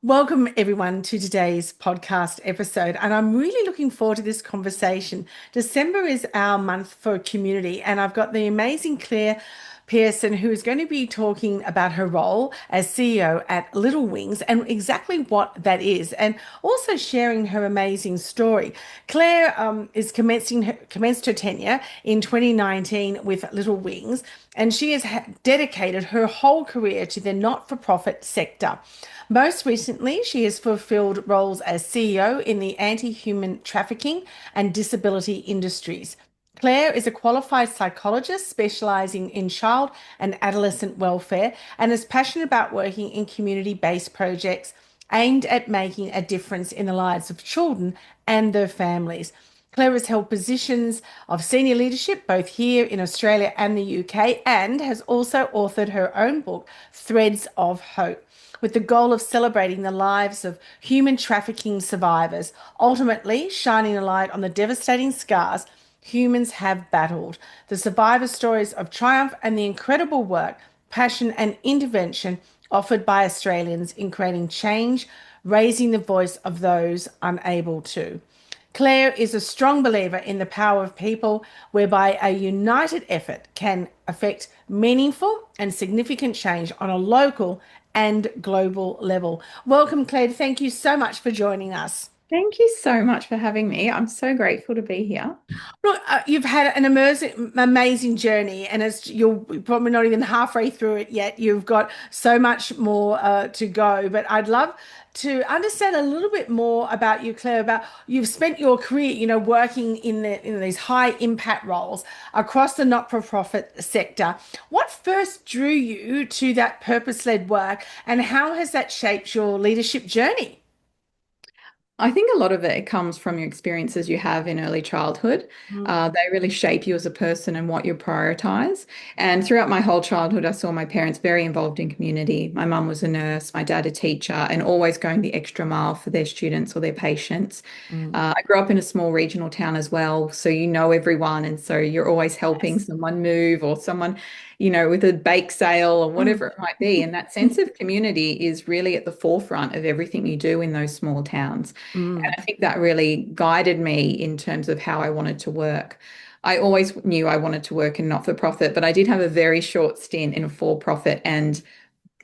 Welcome, everyone, to today's podcast episode. And I'm really looking forward to this conversation. December is our month for community, and I've got the amazing Clare Pearson, who is going to be talking about her role as CEO at Little Wings and exactly what that is, and also sharing her amazing story. Claire is commenced her tenure in 2019 with Little Wings, and she has dedicated her whole career to the not-for-profit sector. Most recently, she has fulfilled roles as CEO in the anti-human trafficking and disability industries. Claire is a qualified psychologist specializing in child and adolescent welfare and is passionate about working in community-based projects aimed at making a difference in the lives of children and their families. Claire has held positions of senior leadership both here in Australia and the UK, and has also authored her own book, Threads of Hope, with the goal of celebrating the lives of human trafficking survivors, ultimately shining a light on the devastating scars humans have battled, the survivor stories of triumph, and the incredible work, passion, and intervention offered by Australians in creating change, raising the voice of those unable to. Claire is a strong believer in the power of people, whereby a united effort can affect meaningful and significant change on a local and global level. Welcome, Claire. Thank you so much for joining us. Thank you so much for having me. I'm so grateful to be here. Look, you've had an amazing journey, and as you're probably not even halfway through it yet, you've got so much more to go. But I'd love to understand a little bit more about you, Claire. About you've spent your career, working in these high impact roles across the not-for-profit sector. What first drew you to that purpose-led work, and how has that shaped your leadership journey? I think a lot of it comes from your experiences you have in early childhood. They really shape you as a person and what you prioritize. And throughout my whole childhood, I saw my parents very involved in community. My mum was a nurse, my dad a teacher, and always going the extra mile for their students or their patients. Mm. I grew up in a small regional town as well, so you know everyone, and so you're always helping Yes. someone move or someone, with a bake sale or Mm. whatever it might be. And that sense of community is really at the forefront of everything you do in those small towns. And Mm. I think that really guided me in terms of how I wanted to work. I always knew I wanted to work in not-for-profit, but I did have a very short stint in a for-profit, and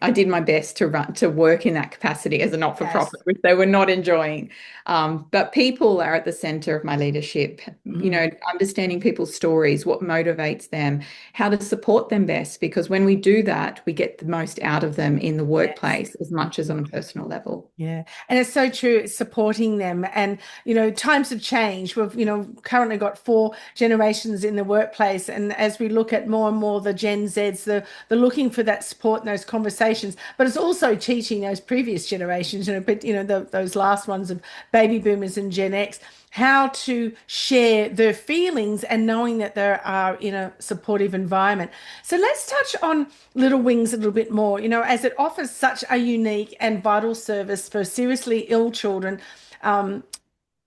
I did my best to work in that capacity as a Yes. not-for-profit, which they were not enjoying. But people are at the center of my leadership. Mm. Understanding people's stories, what motivates them, how to support them best, because when we do that, we get the most out of them in the Yes. workplace as much as on a personal level. Yeah. And it's so true. It's supporting them. And, times have changed. We've, currently got four generations in the workplace. And as we look at more and more the Gen Zs, they're looking for that support and those conversations. But it's also teaching those previous generations, those last ones of baby boomers and Gen X, how to share their feelings and knowing that they are in a supportive environment. So let's touch on Little Wings a little bit more, as it offers such a unique and vital service for seriously ill children.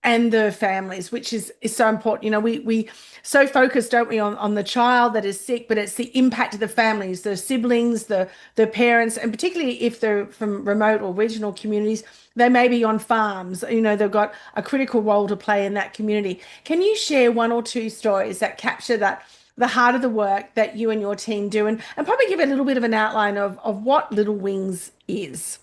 And the families, which is so important. We so focused, don't we, on the child that is sick, but it's the impact of the families, the siblings, the parents, and particularly if they're from remote or regional communities, they may be on farms. They've got a critical role to play in that community. Can you share one or two stories that capture that? The heart of the work that you and your team do, and probably give a little bit of an outline of what Little Wings is.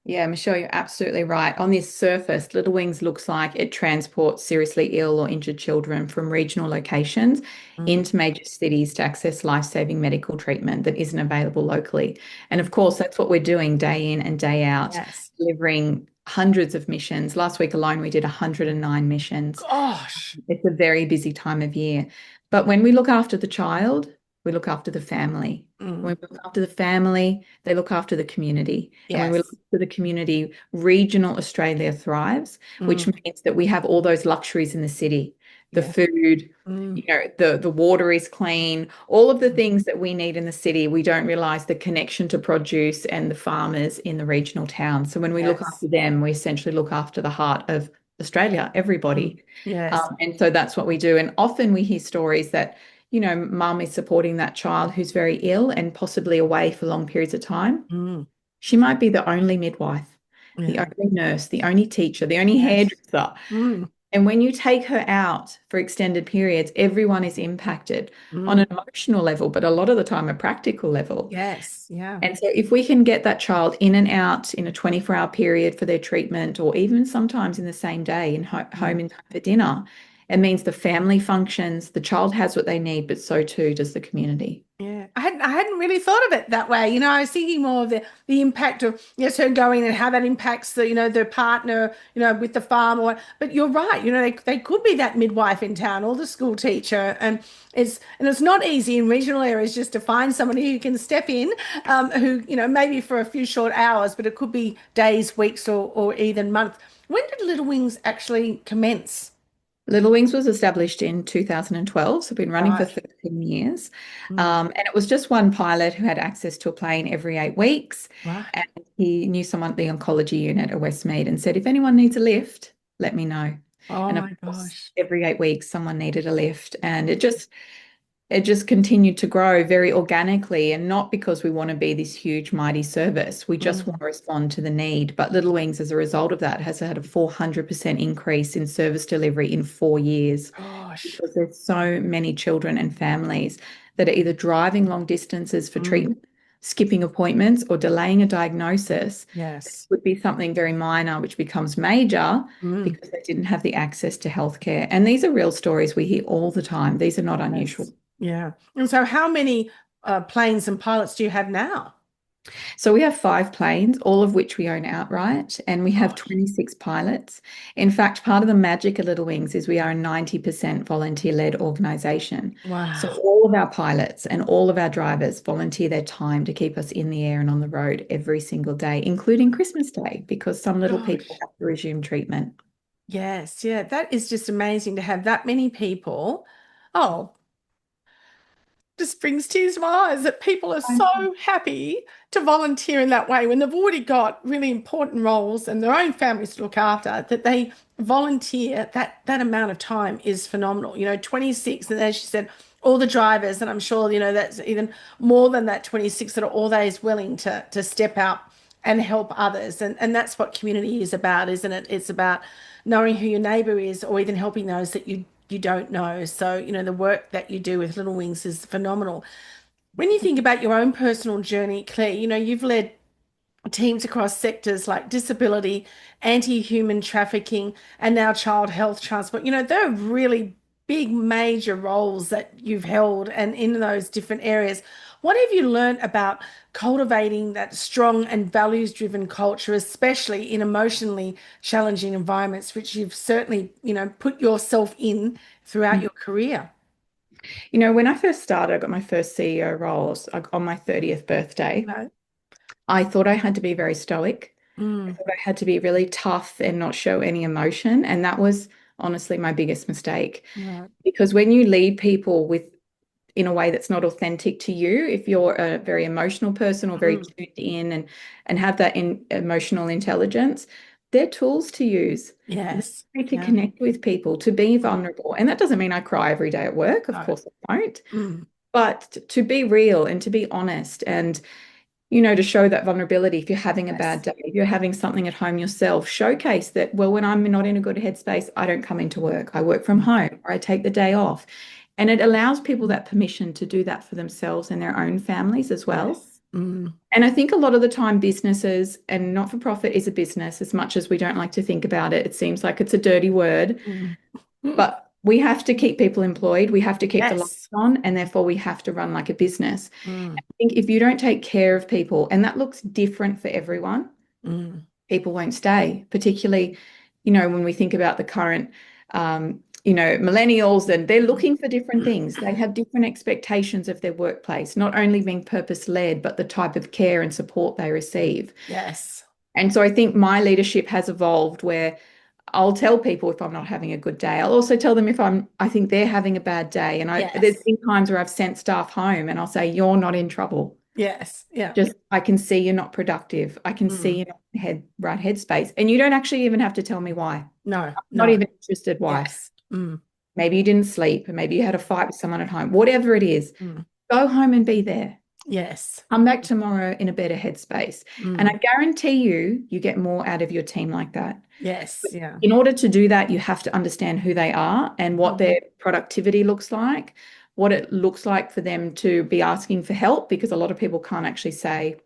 Yeah, Michelle, you're absolutely right. On this surface, Little Wings looks like it transports seriously ill or injured children from regional locations Mm. into major cities to access life-saving medical treatment that isn't available locally. And of course, that's what we're doing day in and day out, Yes. delivering hundreds of missions. Last week alone, we did 109 missions. Gosh. It's a very busy time of year. But when we look after the child, we look after the family. Mm. When we look after the family, they look after the community. And when we look Yes. after the community, regional Australia thrives, which Mm. means that we have all those luxuries in the city. The Yeah. food, Mm. the water is clean, all of the things that we need in the city. We don't realize the connection to produce and the farmers in the regional towns. So when we look Yes. after them, we essentially look after the heart of Australia, Mm. everybody. Yes. And so that's what we do. And often we hear stories that, mum is supporting that child who's very ill and possibly away for long periods of time. Mm. She might be the only midwife. the Yeah. only nurse, the only teacher, the only Yes. hairdresser. Mm. And when you take her out for extended periods, everyone is impacted on Mm. an emotional level, but a lot of the time a practical level. Yes. Yeah. And so if we can get that child in and out in a 24-hour period for their treatment, or even sometimes in the same day and Mm. home in time for dinner, it means the family functions, the child has what they need, but so too does the community. Yeah, I hadn't really thought of it that way. I was thinking more of the impact of yes, her going and how that impacts the partner, with the farm or but you're right, they could be that midwife in town or the school teacher and it's not easy in regional areas just to find somebody who can step in, who, maybe for a few short hours, but it could be days, weeks or even months. When did Little Wings actually commence? Little Wings was established in 2012, so been running for Right. 13 years. Mm. And it was just one pilot who had access to a plane every 8 weeks. Right. And he knew someone at the oncology unit at Westmead and said, if anyone needs a lift, let me know. Oh And of my course, gosh. every 8 weeks, someone needed a lift. And it just continued to grow very organically, and not because we want to be this huge, mighty service. We just want Mm. to respond to the need. But Little Wings, as a result of that, has had a 400% increase in service delivery in 4 years, Gosh. because there's so many children and families that are either driving long distances for Mm. treatment, skipping appointments, or delaying a diagnosis. It Yes. would be something very minor, which becomes major Mm. because they didn't have the access to healthcare. And these are real stories we hear all the time. These are not unusual. Yes. Yeah. And so how many planes and pilots do you have now? So we have 5 planes, all of which we own outright, and we have Gosh. 26 pilots. In fact, part of the magic of Little Wings is we are a 90% volunteer-led organisation. So Wow. all of our pilots and all of our drivers volunteer their time to keep us in the air and on the road every single day, including Christmas Day, because some little people Gosh. have to resume treatment. Yes. Yeah. That is just amazing to have that many people. Oh, just brings tears to my eyes that people are so happy to volunteer in that way when they've already got really important roles and their own families to look after, that they volunteer that amount of time is phenomenal. 26, and as you said, all the drivers, and I'm sure, that's even more than that 26 that are always willing to step out and help others. And that's what community is about, isn't it? It's about knowing who your neighbor is or even helping those that you don't know. So, the work that you do with Little Wings is phenomenal. When you think about your own personal journey, Claire, you've led teams across sectors like disability, anti-human trafficking, and now child health transport. There are really big, major roles that you've held and in those different areas. What have you learned about cultivating that strong and values-driven culture, especially in emotionally challenging environments, which you've certainly, put yourself in throughout your career? When I first started, I got my first CEO roles on my 30th birthday. No. I thought I had to be very stoic. I Mm, thought I had to be really tough and not show any emotion. And that was honestly my biggest mistake. right. Because when you lead people in a way that's not authentic to you, if you're a very emotional person or very Mm, tuned in and have that emotional intelligence, they're tools to use. They're yes. free to Yeah. connect with people, to be Mm, vulnerable. And that doesn't mean I cry every day at work. Of no. course I don't. Mm, But to be real and to be honest and to show that vulnerability. If you're having a bad yes. day, if you're having something at home yourself, showcase that, well, when I'm not in a good headspace, I don't come into work. I work from Mm, home or I take the day off. And it allows people that permission to do that for themselves and their own families as well. yes. Mm, And I think a lot of the time, businesses and not for profit is a business, as much as we don't like to think about it. It seems like it's a dirty word, mm, mm. but we have to keep people employed. We have to keep the lights Yes. on, and therefore we have to run like a business. Mm, Think if you don't take care of people, and that looks different for everyone, mm, people won't stay, particularly, when we think about the current, millennials, and they're looking for different things. They have different expectations of their workplace, not only being purpose-led, but the type of care and support they receive. yes. And so I think my leadership has evolved where I'll tell people if I'm not having a good day. I'll also tell them if I think they're having a bad day. And there's Yes. been times where I've sent staff home and I'll say, you're not in trouble. Yes. Yeah. Just I can see you're not productive. I can see Mm. you're not in right headspace. And you don't actually even have to tell me why. I'm No, not no. even interested why. Yes. Mm, Maybe you didn't sleep, or maybe you had a fight with someone at home. Whatever it is, mm. go home and be there. Yes. Come back tomorrow in a better headspace. And I Mm. guarantee you get more out of your team like that. Yes. Yeah. In order to do that, you have to understand who they are and what Mhm. their productivity looks like, what it looks like for them to be asking for help, because a lot of people can't actually say,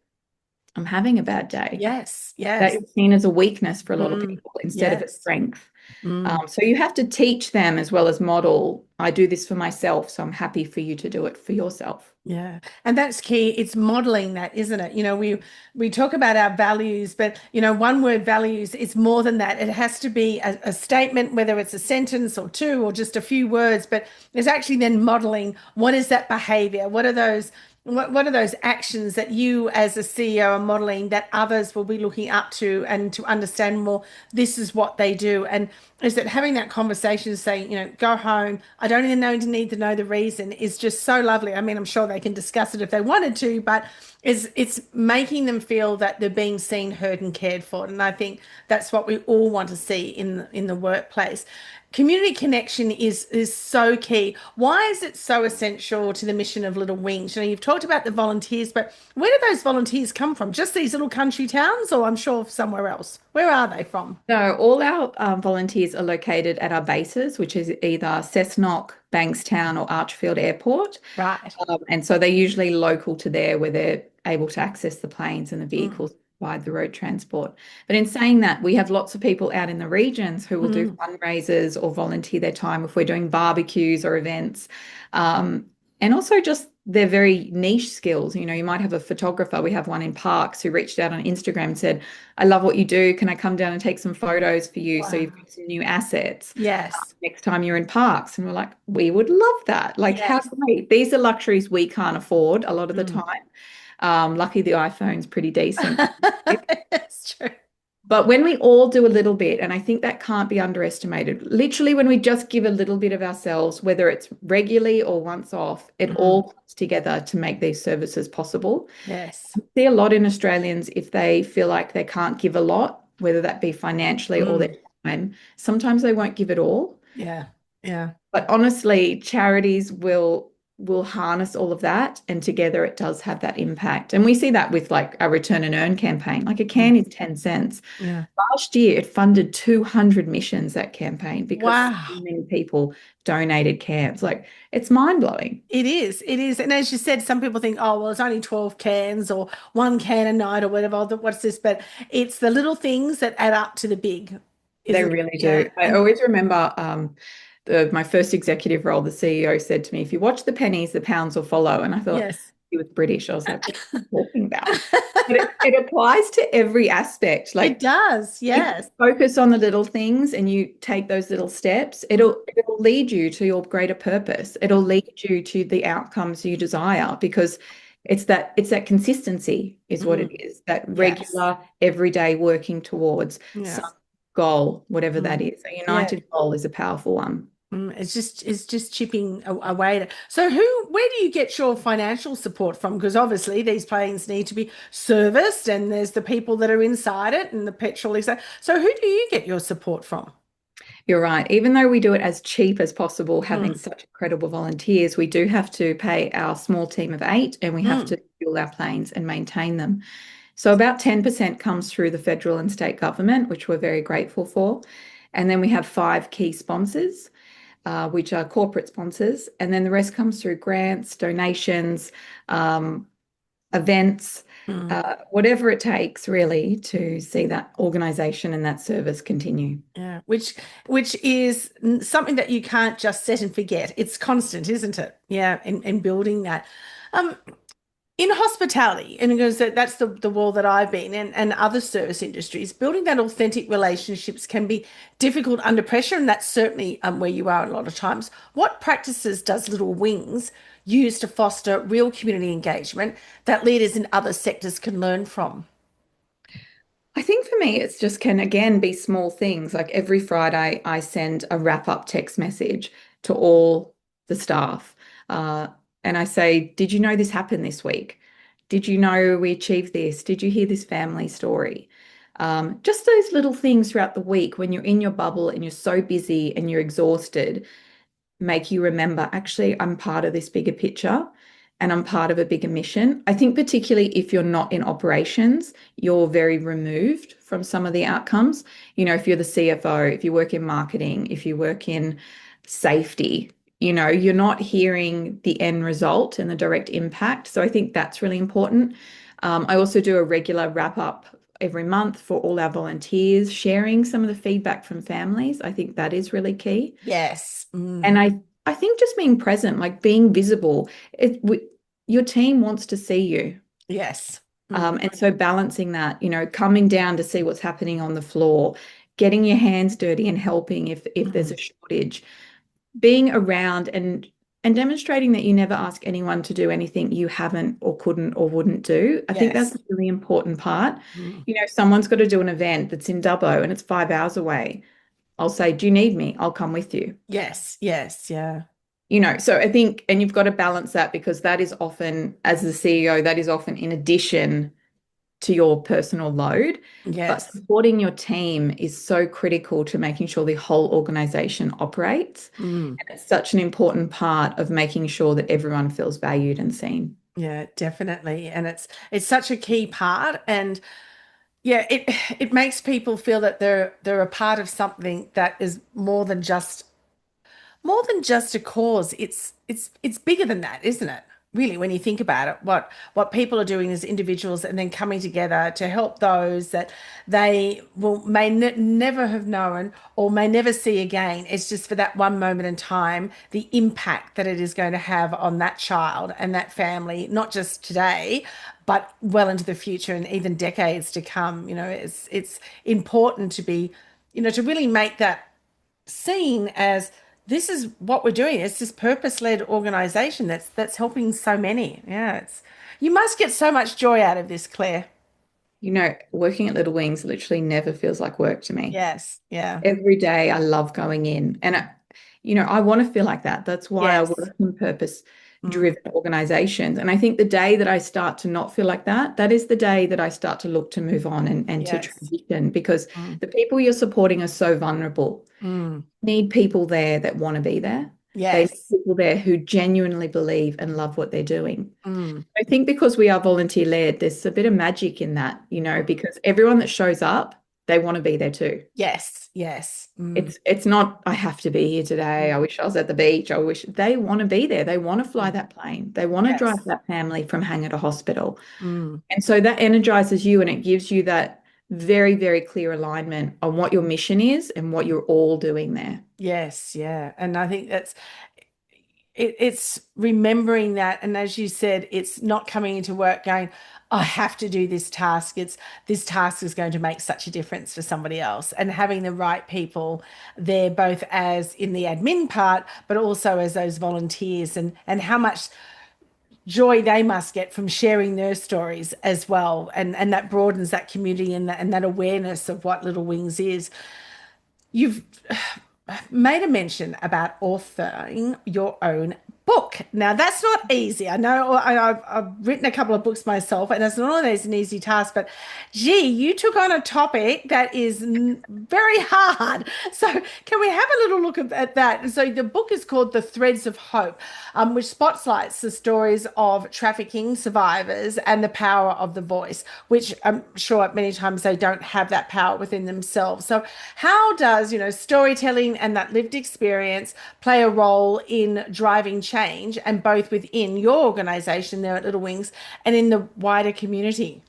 I'm having a bad day. Yes. That Yes. is seen as a weakness for a lot of Mm. people instead of a Yes. strength. Mm. So you have to teach them as well as model, I do this for myself, so I'm happy for you to do it for yourself. Yeah. And that's key. It's modeling that, isn't it? We talk about our values, but one word values is more than that. It has to be a statement, whether it's a sentence or two or just a few words, but it's actually then modeling what is that behavior? What are those actions that you as a CEO are modeling that others will be looking up to and to understand more, this is what they do. And is that having that conversation saying, go home. I don't even need to know the reason is just so lovely. I mean, I'm sure they can discuss it if they wanted to, but it's making them feel that they're being seen, heard, and cared for. And I think that's what we all want to see in the workplace. Community connection is so key. Why is it so essential to the mission of Little Wings? You've talked about the volunteers, but where do those volunteers come from? Just these little country towns, or I'm sure somewhere else? Where are they from? So all our volunteers are located at our bases, which is either Cessnock, Bankstown, or Archfield Airport. Right. And so they're usually local to there where they're able to access the planes and the Mm, vehicles, provide the road transport. But in saying that, we have lots of people out in the regions who will do mm, fundraisers or volunteer their time if we're doing barbecues or events. Um, and also just they're very niche skills. You might have a photographer. We have one in Parks who reached out on Instagram and said, I love what you do. Can I come down and take some photos for you so you've wow. got some new assets Yes. next time you're in Parks? And we're like, we would love that. Like, how Yes. great. These are luxuries we can't afford a lot of the Mm. time. Lucky the iPhone's pretty decent. It's true. But when we all do a little bit, and I think that can't be underestimated, literally when we just give a little bit of ourselves, whether it's regularly or once off, it Mm. all comes together to make these services possible. Yes. I see a lot in Australians if they feel like they can't give a lot, whether that be financially or their Mm. time, sometimes they won't give it all. Yeah. Yeah. But honestly, charities will harness all of that, and together it does have that impact. And we see that with like a return and earn campaign. Like a Mm. can is 10 cents. Yeah. Last year, it funded 200 missions, that campaign, because so Wow. many people donated cans. Like, it's mind blowing. It is. It is. And as you said, some people think, oh, well, it's only 12 cans or one can a night or whatever. What's this? But it's the little things that add up to the big, They isn't it? really Yeah. do. I And always remember my first executive role, the CEO said to me, if you watch the pennies, the pounds will follow. And I thought yes. he was British. I was like, what are you talking about? But it applies to every aspect. It Like, does. if you Yes. focus on the little things and you take those little steps, it'll lead you to your greater purpose. It'll lead you to the outcomes you desire, because it's that consistency is what it Mm. is. That Yes. regular, everyday working towards some Yes. goal, whatever that Mm. is. A Yeah. united goal is a powerful one. It's just chipping away. So where do you get your financial support from? Because obviously these planes need to be serviced, and there's the people that are inside it, and the petrol is that. So who do you get your support from? You're right. Even though we do it as cheap as possible, having Mm, such incredible volunteers, we do have to pay our small team of 8, and we have mm, to fuel our planes and maintain them. So about 10% comes through the federal and state government, which we're very grateful for. And then we have 5 key sponsors, which are corporate sponsors. And then the rest comes through grants, donations, um, events, mm. whatever it takes really to see that organisation and that service continue. Yeah, which is something that you can't just set and forget. It's constant, isn't it? Yeah, in building that. Um, in hospitality, and because that's the world that I've been in, and other service industries, building that authentic relationships can be difficult under pressure, and that's certainly where you are a lot of times. What practices does Little Wings use to foster real community engagement that leaders in other sectors can learn from? I think for me, it's just can again be small things. Like every Friday, I send a wrap up text message to all the staff. Uh, and I say, did you know this happened this week? Did you know we achieved this? Did you hear this family story? Just those little things throughout the week when you're in your bubble and you're so busy and you're exhausted, make you remember, actually, I'm part of this bigger picture. and I'm part of a bigger mission. I think particularly if you're not in operations, you're very removed from some of the outcomes. If you're the CFO, if you work in marketing, if you work in safety, you're not hearing the end result and the direct impact. So I think that's really important. I also do a regular wrap up every month for all our volunteers, sharing some of the feedback from families. I think that is really key. Yes. And I think just being present, like being visible, your team wants to see you. Yes. And so balancing that, coming down to see what's happening on the floor, getting your hands dirty and helping if there's a shortage, being around and demonstrating that you never ask anyone to do anything you haven't or couldn't or wouldn't do. I think that's Yes. a really important part. Mm. If someone's got to do an event that's in Dubbo and it's 5 hours away, I'll say, do you need me? I'll come with you. Yes. Yes. Yeah. So I think, and you've got to balance that because that is often, as the CEO, that is often in addition to your personal load. But Yes. supporting your team is so critical to making sure the whole organization operates. Mm. And it's such an important part of making sure that everyone feels valued and seen. Yeah, definitely. And it's such a key part. And yeah, it makes people feel that they're a part of something that is more than just a cause. It's bigger than that, isn't it? Really, when you think about it, what people are doing as individuals and then coming together to help those that they will may ne never have known or may never see again. It's just for that one moment in time, the impact that it is going to have on that child and that family, not just today, but well into the future and even decades to come. It's important to be, to really make that seen as this is what we're doing. It's this purpose-led organization that's helping so many. Yeah, it's you must get so much joy out of this, Claire. Working at Little Wings literally never feels like work to me. Yes, yeah. Every day I love going in. And I want to feel like that. That's why I Yes. work in Mm, purpose-driven organizations. And I think the day that I start to not feel like that, that is the day that I start to look to move on and to yes. transition because Mm, the people you're supporting are so vulnerable. mm, Need people there that want to be there. They need yes. people there who genuinely believe and love what they're doing. Mm, I think because we are volunteer led, there's a bit of magic in that, because everyone that shows up, they want to be there too. yes, yes. Mm, It's not, I have to be here today. mm, I wish I was at the beach. I wish they want to be there. They want to fly mm, that plane. They want to drive yes. that family from hangar to hospital. Mm, And so that energizes you and it gives you that very, very clear alignment on what your mission is and what you're all doing there. yes, yeah. And I think it's remembering that, and as you said, it's not coming into work going, I have to do this task. It's this task is going to make such a difference for somebody else, and having the right people there, both as in the admin part, but also as those volunteers, and how much joy they must get from sharing their stories as well, and that broadens that community and that awareness of what Little Wings is. You've made a mention about authoring your own book. Now, that's not easy. I know I've written a couple of books myself, and it's not always an easy task, but gee, you took on a topic that is very hard. So, can we have a little look at that? So, the book is called The Threads of Hope, which spotlights the stories of trafficking survivors and the power of the voice, which I'm sure many times they don't have that power within themselves. So, how does, storytelling and that lived experience play a role in driving change, and both within your organization there at Little Wings and in the wider community?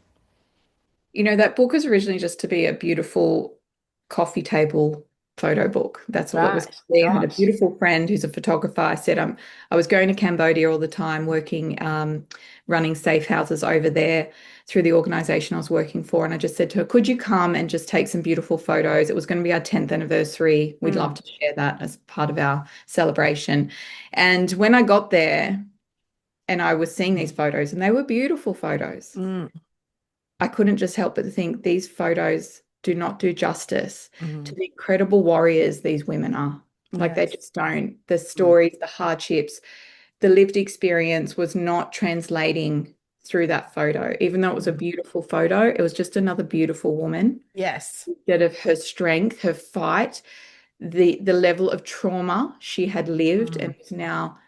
That book was originally just to be a beautiful coffee table photo book. That's all it was Right. to be. I had a Gosh. beautiful friend who's a photographer. I said I was going to Cambodia all the time, working, running safe houses over there through the organization I was working for. And I just said to her, could you come and just take some beautiful photos? It was going to be our 10th anniversary. We'd love Mm, to share that as part of our celebration. And when I got there and I was seeing these photos, and they were beautiful photos, mm, I couldn't just help but think these photos do not do justice to mm. the incredible warriors these women are. Like they Yes. just don't. The Mm, stories, the hardships, the lived experience was not translating through that photo. Even though it was a mm. beautiful photo, it was just another beautiful woman. Yes. Instead of her strength, her fight, the level of trauma she had lived and Mm, was now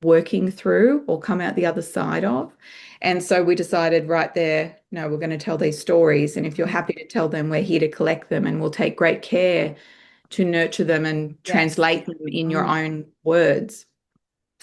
working through or come out the other side of. And so we decided right there, no, we're going to tell these stories. And if you're Mm. happy to tell them, we're here to collect them and we'll take great care to nurture them and Yes. translate them in your Mm. own words.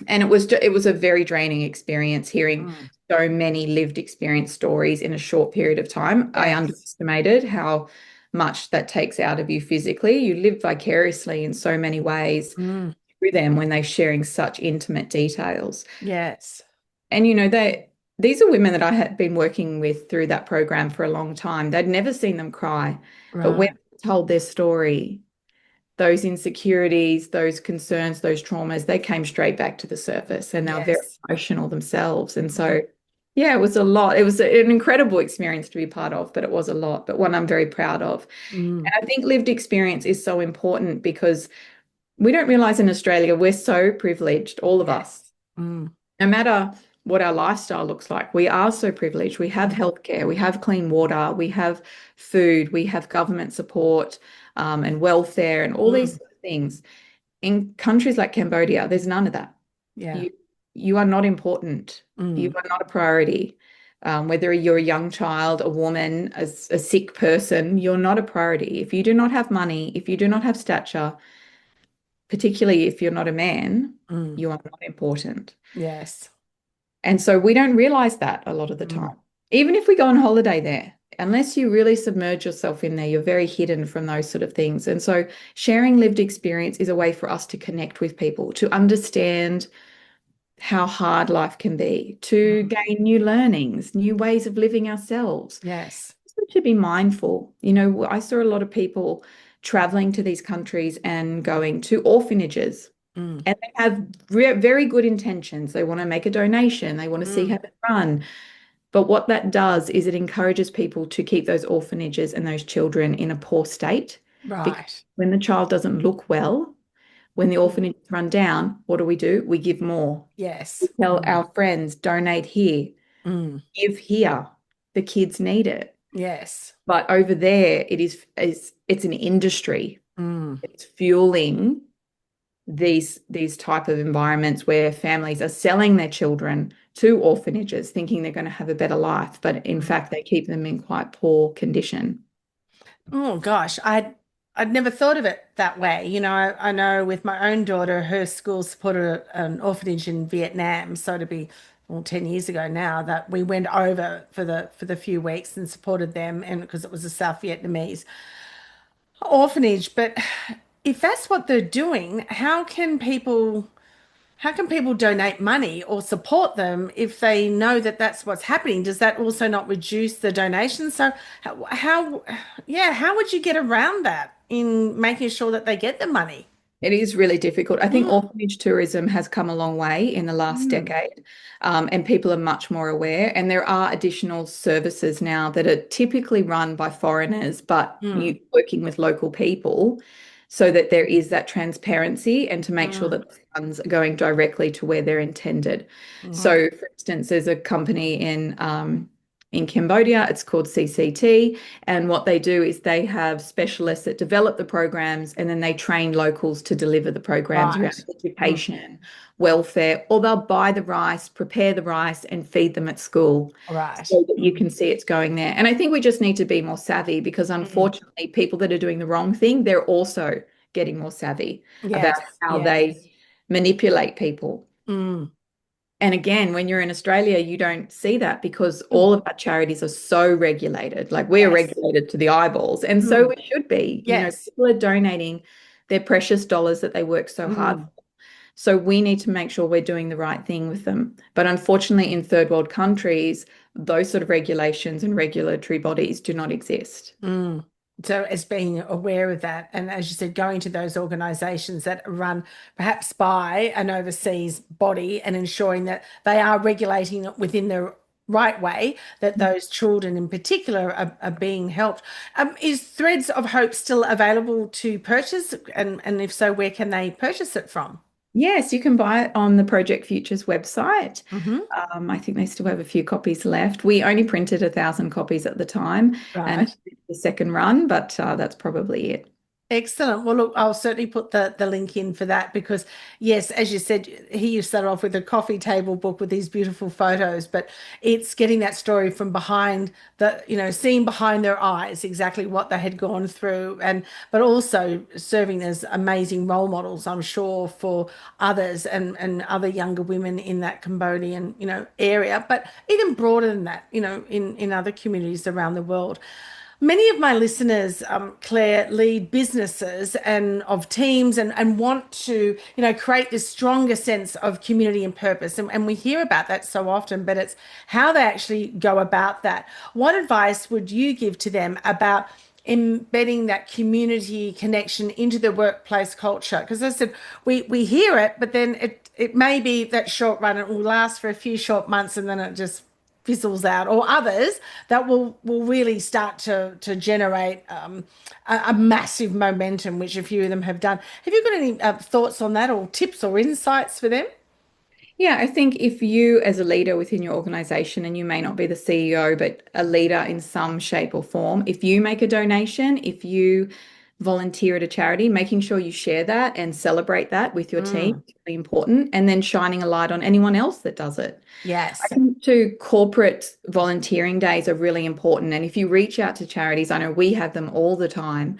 And it was a very draining experience hearing Mm. so many lived experience stories in a short period of time. I Yes. underestimated how much that takes out of you physically. You live vicariously in so many ways Mm. through them when they're sharing such intimate details. Yes. And these are women that I had been working with through that program for a long time. They'd never seen them cry, but when Right. they told their story, those insecurities, those concerns, those traumas, they came straight back to the surface and they were very Yes. emotional themselves. And Mm. so, yeah, it was a lot. It was an incredible experience to be part of, but it was a lot, but one I'm very proud of. Mm. And I think lived experience is so important because we don't realize in Australia, we're so privileged, all of us, Yes. Mm. no matter what our lifestyle looks like. We are so privileged. We have Mm. healthcare, we have clean water, we have food, we have government support, and welfare and all these Mm. sort of things. In countries like Cambodia, there's none of that. Yeah. You you are not important. You Mm. are not a priority. Whether you're a young child, a woman, a sick person, you're not a priority. If you do not have money, if you do not have stature, particularly if you're not a man, Mm. you are not important. Yes. And so we don't realize that a lot of the Mm. time. Even if we go on holiday there, unless you really submerge yourself in there, you're very hidden from those sort of things. And so sharing lived experience is a way for us to connect with people, to understand how hard life can be, to Mm. gain new learnings, new ways of living ourselves. Yes. So to be mindful. I saw a lot of people traveling to these countries and going to orphanages. Mm. And they have very good intentions. They want to make a donation. They want to see Mm. how they run. But what that does is it encourages people to keep those orphanages and those children in a poor state. Because Right. when the child doesn't look well, when the Mm. orphanage is run down, what do? We give more. We Yes. tell Mm. our friends, donate here, Mm. give here. The kids need it. Yes. But over there, it's an industry. Mm. It's fueling these type of environments where families are selling their children to orphanages thinking they're going to have a better life, but in Mm. fact they keep them in quite poor condition. Oh gosh, I'd never thought of it that way. I know with my own daughter, her school supported an orphanage in Vietnam, so to be, well, 10 years ago now, that we went over for the few weeks and supported them, and because it was a South Vietnamese orphanage. But if that's what they're doing, how can people donate money or support them if they know that that's what's happening? Does that also not reduce the donations? So yeah, how would you get around that in making sure that they get the money? It is really difficult. I think Mm. orphanage tourism has come a long way in the last Mm. decade, and people are much more aware. And there are additional services now that are typically run by foreigners, but Mm. you working with local people so that there is that transparency and to make sure Mm. that the funds are going directly to where they're intended. Mhm. So, for instance, there's a company in Cambodia, it's called CCT. And what they do is they have specialists that develop the programs and then they train locals to deliver the programs around Right. Mm. education, welfare, or they'll buy the rice, prepare the rice, and feed them at school Right. so that you Mm. can see it's going there. And I think we just need to be more savvy because Mm. unfortunately, people that are doing the wrong thing, they're also getting more savvy about Yes. how they Yes. manipulate people. Mm. And again, when you're in Australia, you don't see that because Mm. all of our charities are so regulated. Like we are Yes. regulated to the eyeballs. And so Mm. we should be. Yes. People are donating their precious dollars that they work so hard Mm. for. So we need to make sure we're doing the right thing with them. But unfortunately, in third world countries, those sort of regulations and regulatory bodies do not exist. Mm. So it's being aware of that, and as you said, going to those organisations that are run perhaps by an overseas body and ensuring that they are regulating it within the right way, that those children in particular are being helped. Is Threads of Hope still available to purchase? And if so, where can they purchase it from? Yes, you can buy it on the Project Futures website. Hmm. I think they still have a few copies left. We only printed 1,000 copies at the time, and Right. the second run, but that's probably it. Excellent. Well, look, I'll certainly put the link in for that because, yes, as you said, he started off with a coffee table book with these beautiful photos, but it's getting that story from behind seeing behind their eyes exactly what they had gone through, and but also serving as amazing role models, I'm sure, for others and other younger women in that Cambodian, area, but even broader than that, in other communities around the world. Many of my listeners, Claire, lead businesses and of teams and want to, create this stronger sense of community and purpose. And we hear about that so often, but it's how they actually go about that. What advice would you give to them about embedding that community connection into the workplace culture? Because as I said, we hear it, but then it may be that short run, it will last for a few short months and then it just fizzles out, or others that will really start to generate a massive momentum, which a few of them have done. Have you got any thoughts on that, or tips or insights for them? Yeah, I think if you, as a leader within your organization, and you may not be the CEO, but a leader in some shape or form, if you make a donation, if you volunteer at a charity, making sure you share that and celebrate that with your team Mm, is really important, and then shining a light on anyone else that does it. I yes. think too, corporate volunteering days are really important. And if you reach out to charities, I know we have them all the time.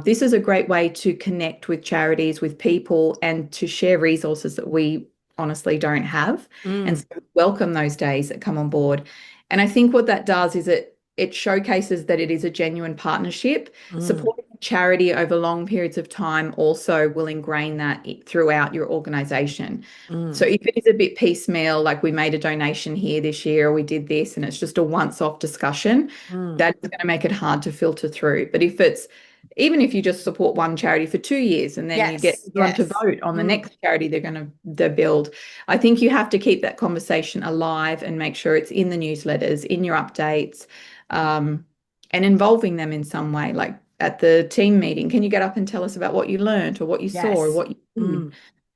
This is a great way to connect with charities, with people, and to share resources that we honestly don't have. And Mm, so welcome those days that come on board. And I think what that does is it showcases that it is a genuine partnership. mm, Supporting a charity over long periods of time also will ingrain that throughout your organization. So mm, if it is a bit piecemeal, like we made a donation here this year, or we did this, and it's just a once-off discussion, mm. that is going to make it hard to filter through. But if it's even if you just support one charity for 2 years and then you get Yes, everyone to yes. vote on the Mm, next charity they're build, I think you have to keep that conversation alive and make sure it's in the newsletters, in your updates, um, and involving them in some way, like at the team meeting. Can you get up and tell us about what you learned or what you saw or yes. what you did?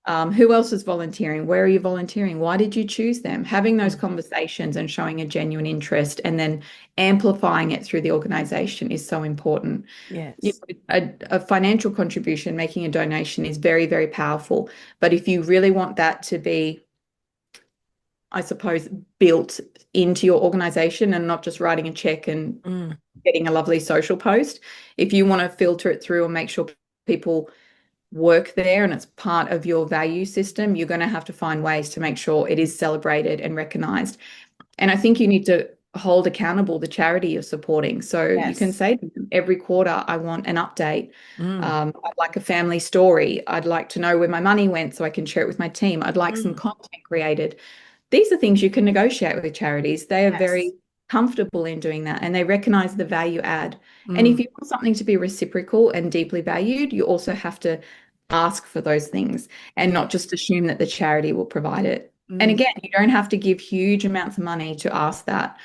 Mm, Who else is volunteering? Where are you volunteering? Why did you choose them? Having those mm, conversations and showing a genuine interest and then amplifying it through the organization is so important. yes. A financial contribution, making a donation is very, very powerful. But if you really want that to be, I suppose, built into your organization and not just writing a check and Mm, getting a lovely social post, if you want to filter it through and make sure people work there and it's part of your value system, you're going to have to find ways to make sure it is celebrated and recognized. And I think you need to hold accountable the charity you're supporting. So you can yes. say to them, every quarter, I want an update. Mm, I'd like a family story. I'd like to know where my money went so I can share it with my team. I'd like some mm, content created. These are things you can negotiate with charities. They are yes. very comfortable in doing that and they recognize the value add. And if Mm, you want something to be reciprocal and deeply valued, you also have to ask for those things and yeah. not just assume that the charity will provide it. And Mm, again, you don't have to give huge amounts of money to ask that.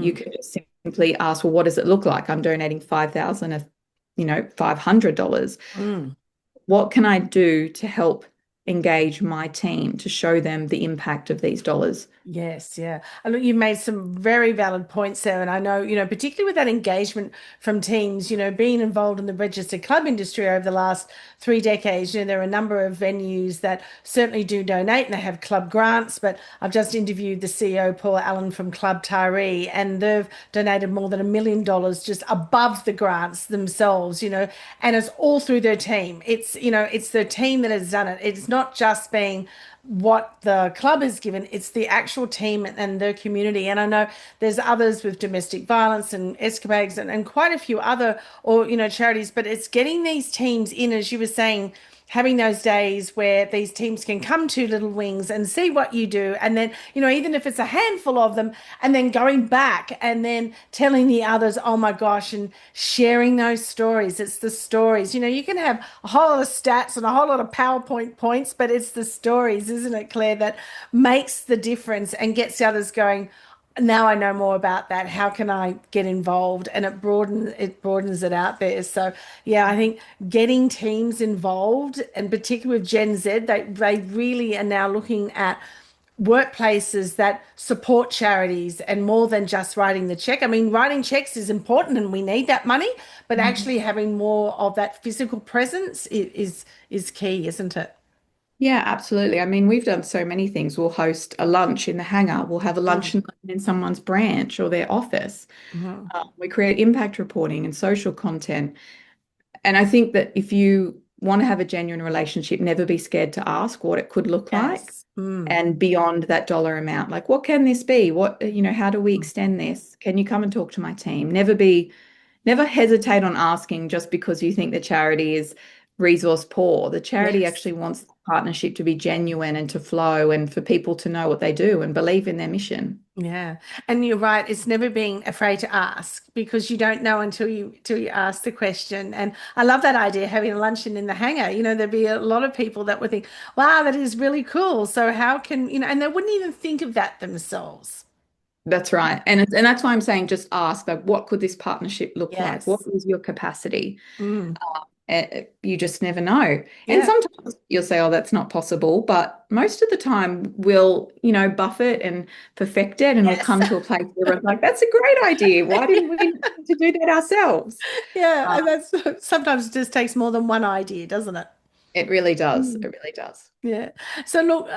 You mm, can just simply ask, well, what does it look like? I'm donating 5,000 of, $500. mm. What can I do to help engage my team to show them the impact of these dollars? Yes, yeah. And look, you've made some very valid points there. And I know, particularly with that engagement from teams, being involved in the registered club industry over the last 3 decades, there are a number of venues that certainly do donate and they have club grants. But I've just interviewed the CEO, Paul Allen from Club Taree, and they've donated more than $1 million just above the grants themselves, and it's all through their team. It's their team that has done it. It's not just being what the club has given, it's the actual team and their community. And I know there's others with domestic violence and escapades and quite a few other or charities, but it's getting these teams in, as you were saying, having those days where these teams can come to Little Wings and see what you do. And then, even if it's a handful of them, and then going back and then telling the others, oh my gosh, and sharing those stories. It's the stories. You can have a whole lot of stats and a whole lot of PowerPoint points, but it's the stories, isn't it, Claire, that makes the difference and gets the others going, now I know more about that. How can I get involved? And it broadens it out there. So yeah, I think getting teams involved, and particularly with Gen Z, they really are now looking at workplaces that support charities and more than just writing the check. I mean, writing checks is important and we need that money, but Mhm. actually having more of that physical presence is key, isn't it? Yeah, absolutely. I mean, we've done so many things. We'll host a lunch in the hangar. We'll have a lunch Mm, and learn in someone's branch or their office. mhm. We create impact reporting and social content. And I think that if you want to have a genuine relationship, never be scared to ask what it could look like Yes. Mm, and beyond that dollar amount. Like, what can this be? How do we mm. extend this? Can you come and talk to my team? Never hesitate on asking just because you think the charity is resource poor. The charity Yes. actually wants the partnership to be genuine and to flow and for people to know what they do and believe in their mission. Yeah. And you're right, it's never being afraid to ask because you don't know until you ask the question. And I love that idea, having a luncheon in the hangar. There'd be a lot of people that would think, wow, that is really cool. So how can, and they wouldn't even think of that themselves. That's right. And that's why I'm saying just ask, like, what could this partnership look like? What Yes. is your capacity? Mm. You just never know. And Yeah. sometimes you'll say, oh, that's not possible. But most of the time we'll buff it and perfect it and we'll Yes. come to a place where it's like, that's a great idea. Why didn't we think to do that ourselves? Yeah. Uh, And that's sometimes it just takes more than one idea, doesn't it? it really does. Mm. It really does. Yeah. So look,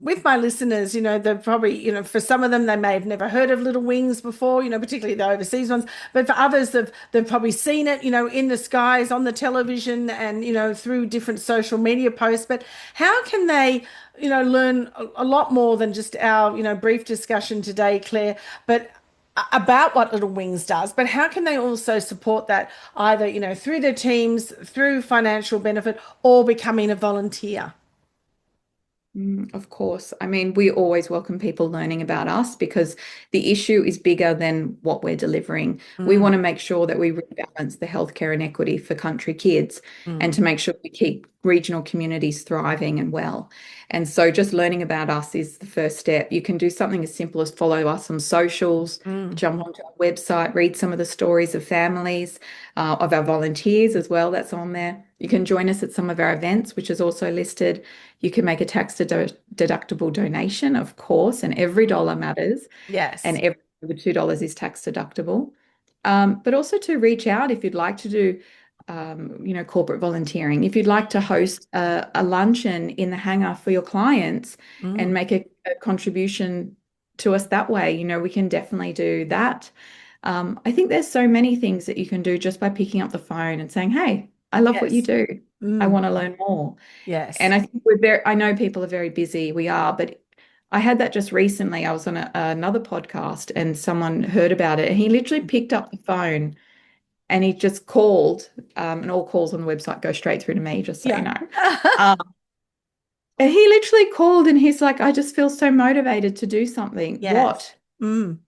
with my listeners, they're probably, for some of them, they may have never heard of Little Wings before, particularly the overseas ones. But for others, they've probably seen it, in the skies, on the television, and through different social media posts. But how can they, learn a lot more than just our, brief discussion today, Claire? But about what Little Wings does, but how can they also support that either, through their teams, through financial benefit, or becoming a volunteer? Of course. I mean, we always welcome people learning about us because the issue is bigger than what we're delivering. We Mm, want to make sure that we rebalance the healthcare inequity for country kids and mm, to make sure we keep regional communities thriving and well. And so just learning about us is the first step. You can do something as simple as follow us on socials, mm, jump onto our website, read some of the stories of families, of our volunteers as well, that's on there. You can join us at some of our events, which is also listed. You can make a tax deductible donation, of course, and every mm. dollar matters, and Yes. every over $2 is tax deductible. But also to reach out if you'd like to do, corporate volunteering. If you'd like to host a luncheon in the hangar for your clients and Mm, make a contribution to us that way, we can definitely do that. I think there's so many things that you can do just by picking up the phone and saying, "Hey, I love what you yes. do. I Mm, want to learn more." And yes. I think I know people are very busy. We are, but I had that just recently. I was on another podcast and someone heard about it and he literally picked up the phone and he just called, and all calls on the website go straight through to me, just so you Yeah. know. Um, and he literally called and he's like, I just feel so motivated to do something. Yes. What? Mm,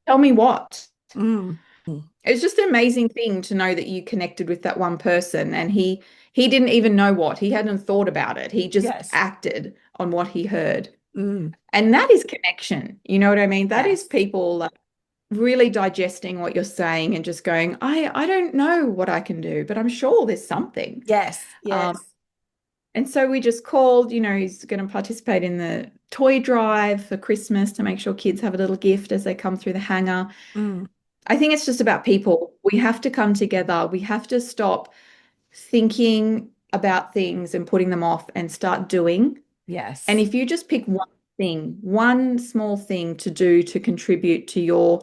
Tell me what? mm, mm. It's just an amazing thing to know that you connected with that one person and he didn't even know what. He hadn't thought about it. He just Yes. acted on what he heard. Mm, And that is connection. You know what I mean? That is yes. people really digesting what you're saying and just going, I don't know what I can do, but I'm sure there's something. Yes. Um, Yes. and so we just called, he's going to participate in the toy drive for Christmas to make sure kids have a little gift as they come through the hangar. Mm, I think it's just about people. We have to come together. We have to stop thinking about things and putting them off and start doing. And yes. if you just pick one thing, one small thing to do to contribute to your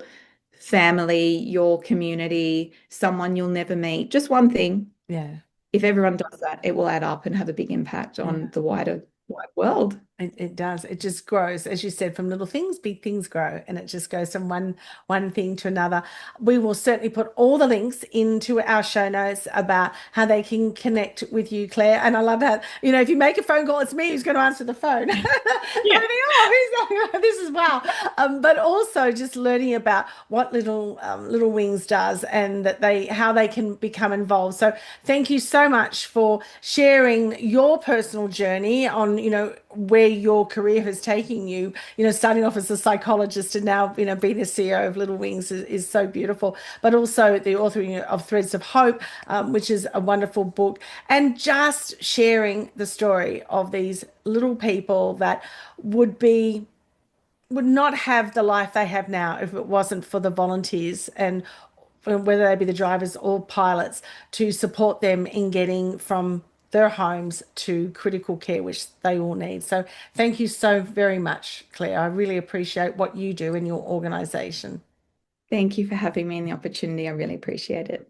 family, your community, someone you'll never meet, just one thing, Yeah. if everyone does that, it will add up and have a big impact on Yeah. the wider wide world. It does. It just grows, as you said, from little things, big things grow, and it just goes from one thing to another. We will certainly put all the links into our show notes about how they can connect with you, Claire. And I love how, if you make a phone call, it's me who's going to answer the phone. And I Yeah. think, oh, who's that? This is wow. But also just learning about what Little Wings does and that how they can become involved. So thank you so much for sharing your personal journey on, where your career has taken you, starting off as a psychologist and now, being a CEO of Little Wings is so beautiful. But also the authoring of Threads of Hope, which is a wonderful book, and just sharing the story of these little people that would be would not have the life they have now if it wasn't for the volunteers, and whether they be the drivers or pilots, to support them in getting from their homes to critical care, which they all need. So thank you so very much, Claire. I really appreciate what you do in your organisation. Thank you for having me and the opportunity. I really appreciate it.